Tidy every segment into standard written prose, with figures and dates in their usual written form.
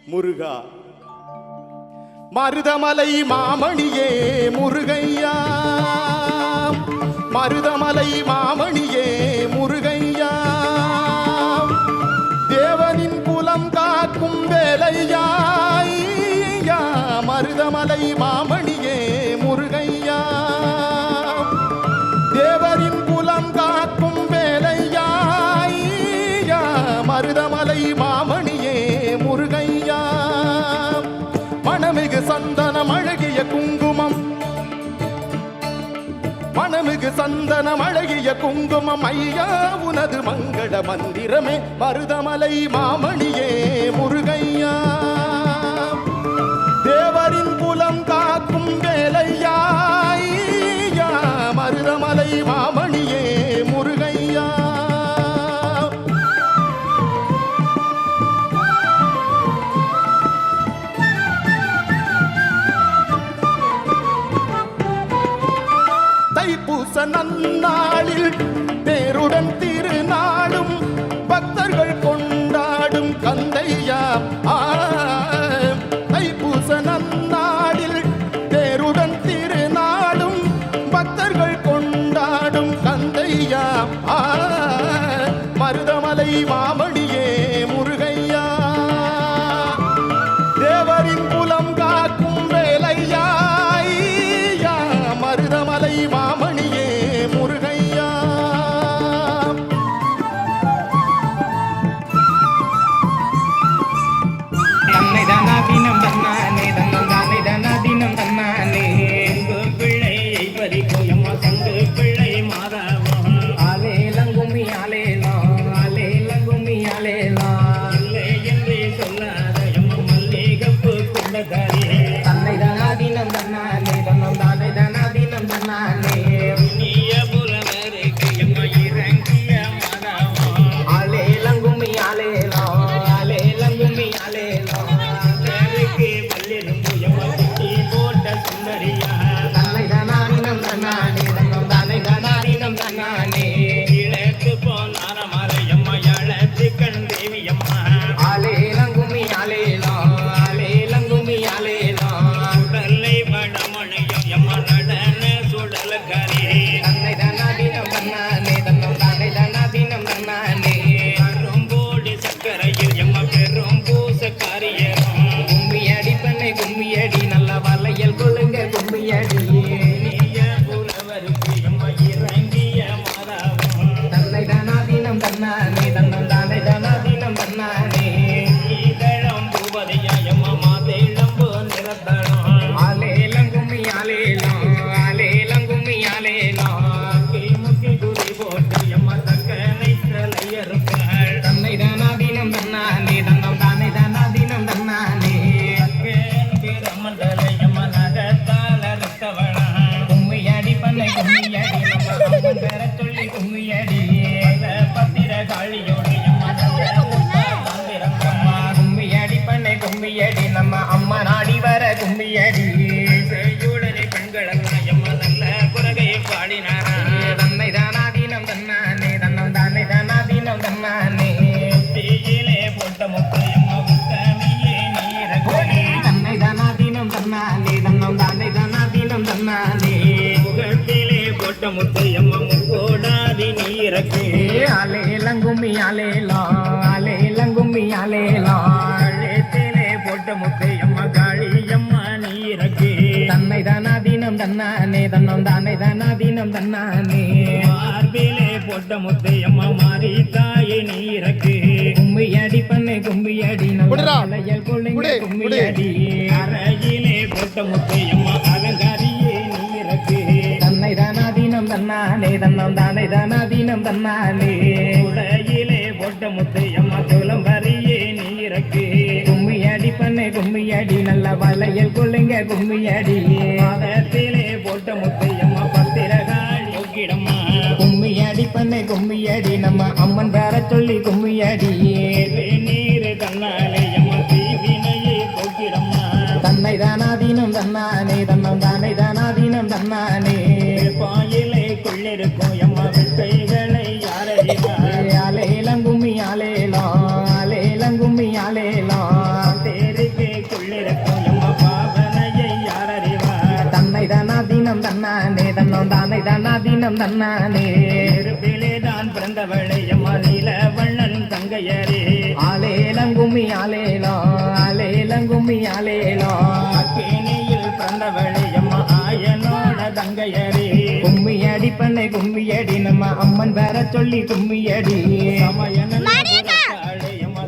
முருகா மருதமலை மாமணியே முருகையா, மருதமலை மாமணியே முருகையா, தேவனின் குலம் காக்கும் வேலையா, மருதமலை மாமணியே முருகையா, தேவரின் குலம் காக்கும் வேலையா, மருதமலை மாமணியே முருகையா, மணமிகு சந்தனம் அழகிய குங்குமம், மணமிகு சந்தனம் அழகிய குங்குமம், ஐயா உனது மங்கள மந்திரமே மருதமலை மாமணியே முருகையா, தேவரின் குலம் காக்கும் வேலையா, மருதமலை மாமணியே முருகையா. தைப்பூச நன்னாளில் பேருடன் திருநாளும் பக்தர்கள் கொண்டாடும் கந்தையா, தைப்பூச நன்னாளில் பேருடன் திருநாளும் பக்தர்கள் கொண்டாடும் கந்தையா, மருதமலை மாமணியே முருகையா, தேவரின் குலம் காக்கும் வேலையா, மருதமலை மாமணியே முருகையா. தன்னை தானா தினம் தன்னானே தன்னம் தானே தானா தினம் தன்னானே பிள்ளையை பறிக்கோயம்மா சங்கு பிள்ளை மாறாவா ஆலே லங்குமி ஆலேலா ஆலே லங்குமி ஆலேலா இல்லை என்று சொல்லாத எம்மா மல்லிகப்பு கொண்டதாரே தன்னை தானா தினம் தன்னானே தன்னம் தானே தானா தினம் தன்னானே நீய புலவருக்கு எம்மா இறங்கிய மாறாவா ஆலே லங்குமி ஆலேலா ஆலே லங்குமி ஆலேலா தன்னை தானானினம் தன்னானே தன்னம் தானே தானானினம் தன்னானே இழக்கு போனார மலையம்மா அழகு கண் தேவியம்மா ஆலே லங்குமி ஆலேலா ஆலே லங்குமி ஆலேலா உடலை வடமணையம் எம்மா நடன சுடலக்காரே தன்னை தானாதினம் தன்னானே தன்னம் தானே தானாதினம் தன்னானே கரும்போடு சக்கரையில் எம்மா பெரும் பூசக்காரியே கும்மியடி பெண்ணை கும்மியடி நல்ல வளையல் கொள்ளுங்க கும்மியடி தன்னை தானாதீனம் தன்னானே தன்னம் தானே தானாதீனம் தன்னானே ஈதழம் பூபதியாயம்மா மாதேழம்பு நிறத்தடம் ஆலேலம் கும்மி ஆலேலம் ஆலேலம் கும்மி ஆலேலம் முக்கி குடி போட்டு எம்மா தக்கனை தலையறுப்பாள் தன்னை தானாதீனம் தன்னானே தன்னம் தானே தானாதீனம் தன்னானே கும்மியடி பண்ணை கும்மியடி நம்ம பெற சொல்லி கும்மியடி பத்திர காளியோடு கும்மியடி பண்ணை கும்மியடி நம்ம அம்மா நாடி வர கும்மியடி செய்யுடனே பெண்கள் எல்லாம் எம்மா நல்ல குரகையை பாடினாரா தன்னை தானாதீனம் தன்னானே தன்னம் தானே தானாதீனம் தன்னானே தீயிலே போட்ட முட்டை அம்மா முத்தமியே நீரகே தன்னை தானாதீனம் தன்னானே தன்னம் தானே தானாதீனம் தன்னானே முகத்திலே போட்ட முட்டை அம்மா முக்கோடாதி நீரகே ஆலே லங்குமி ஆலேலா ஆலே லங்குமி ஆலேலா அழத்திலே போட்ட முட்டை அம்மா காளியம்மா நீரகே தன்னை தானாதீனம் தன்னானே தன்னம் தானே தானாதீனம் தன்னானே மார்பிலே போட்ட முட்டை அம்மா மாறி தாயே நீரகே கும்மியடி பண்ணை கும்மியடி நல்லையல் கொள்ளுங்க கும்மியடி அறையிலே போட்ட முட்டை அம்மா அலங்காரியே நீரகே தன்னை தானாதீனம் தன்னானே தன்னம் தானே தானாதீனம் தன்னானே உடையிலே போட்ட முட்டை அம்மா துளம்பரியே நீரகே கும்மியடி பண்ணை கும்மியடி நல்ல வளையல் கொள்ளுங்க கும்மியடி பாதத்திலே போட்ட முட்டை அம்மா பத்திரகாளி ஒக்கிடம்மா கும்மியடி பண்ணை கும்மியடி நம்ம அம்மன் பேர சொல்லி கும்மியடி நீர் தன்னாலே அம்மா தீவினையை போக்கிடம்மா தன்னை தானாதீனம் தன்னானே தன்னம் தானே தானாதீனம் தன்னானே பாயிலை கொள்ளிருக்கும் எம்மா வித்தைகளை யாரையா அலேலம் கும்மி அலேலம் அலேலம் கும்மி அலேலம் தேர் தீனம் தன்னானே நெருப்பிலே தான் பிறந்தவளே அம்மா நீல வண்ணன் தங்கையரே ஆலேலங்கும்மி ஆலேலோ ஆலேலங்கும்மி ஆலேலோ அக்கேணியில் பிறந்தவளே அம்மா ஆயனோட தங்கையரே கும்மியடி பண்ணை கும்மியடி நம்ம அம்மன் பேர சொல்லி கும்மியடி அம்மா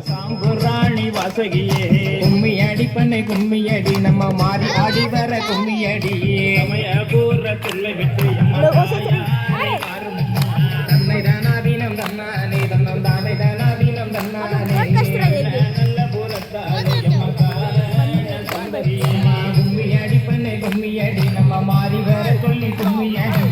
சாம்புராணி வாசகியே கும்மியடி பண்ணை கும்மியடி நம்ம மாறி ஆடி வர கும்மியடி பூரத்தில் விட்டு தன்னை தானாதீனம் தன்னானே தன்னம் தானே தானாதீனம் தன்னானே நல்ல பூரத்தாடி கும்மியடி பண்ணை கும்மியடி நம்ம மாறி வர சொல்லி கும்மியடி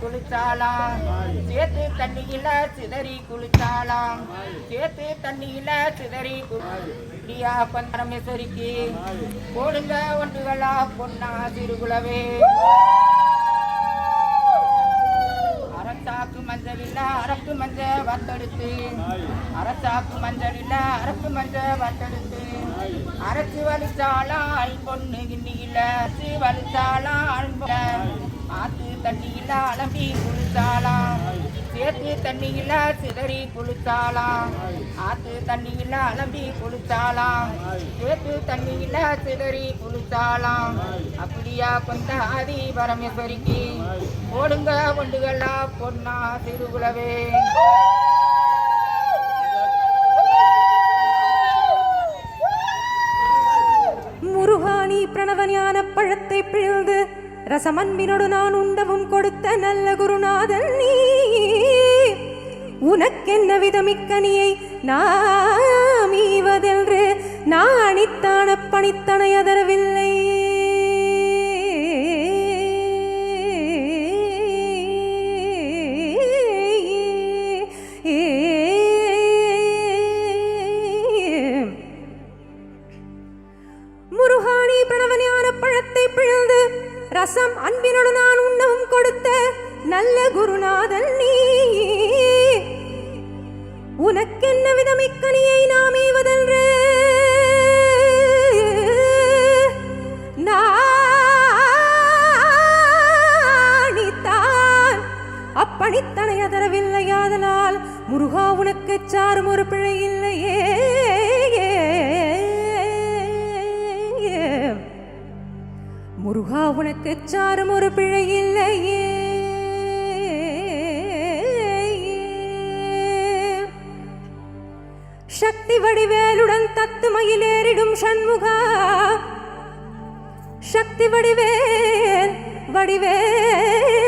குளிச்சாலாம் சேத்து தண்ணியில சிதறி குளிச்சாலாம் சேத்து தண்ணியில சிதறி குளியா பரமேஸ்வரிக்கு போடுங்க ஒன்றுகளா பொன்னா சிறுகுலவே அரசாக்கு மஞ்சள் இல்ல அரக்கு மஞ்ச வத்தெடுத்து அரசாக்கு மஞ்சள் இல்ல அரக்கு மஞ்ச வத்தெடுத்து அரைச்சு வலிச்சாலாம் அல்பொண்ணு கிண்ணியில அரைச்சு வலிச்சாலாம் அல்ப ஆத்து தண்ணியில அலம்பி குளிச்சாலாம் சேத்து தண்ணியில சிதறி குளிச்சாலாம் ஆத்து தண்ணியில அலம்பி குளிச்சாலாம் சேத்து தண்ணியில சிதறி குளிச்சாலாம் அப்படியா கொண்ட ஆதி பரமேஸ்வரிக்கு போடுங்க ஒண்டுகளா பொன்னா சிறுகுலவே முருகானி பிரணவ ஞான பழத்தை பிழிந்து ரசமன்பினோடு நான் உண்டவும் கொடுத்த நல்ல குருநாதன் நீ உனக்கென்ன விதமிக்கனியை நாமீவதென்று நாணித்தான பணித்தனையதரவில்லை பிரணவஞான பழத்தை பிழிந்து ரசம் அன்பினோடு நான் உண்ணவும் கொடுத்த நல்ல குருநாதன் நீ. உனக்கென்ன விதமிக்கனியை நாம் ஈவதென்று நாணித்தான் அப்பணித்தனைய தரவில்லையாதலால் முருகா உனக்கு சாரும் ஒரு பிழை இல்லையே. முருகா உனக்கு சாரும் ஒரு பிழை இல்லையே. சக்தி வடிவேலுடன் தத்து மயிலேறிடும் சண்முகா, சக்தி வடிவேல் வடிவேல்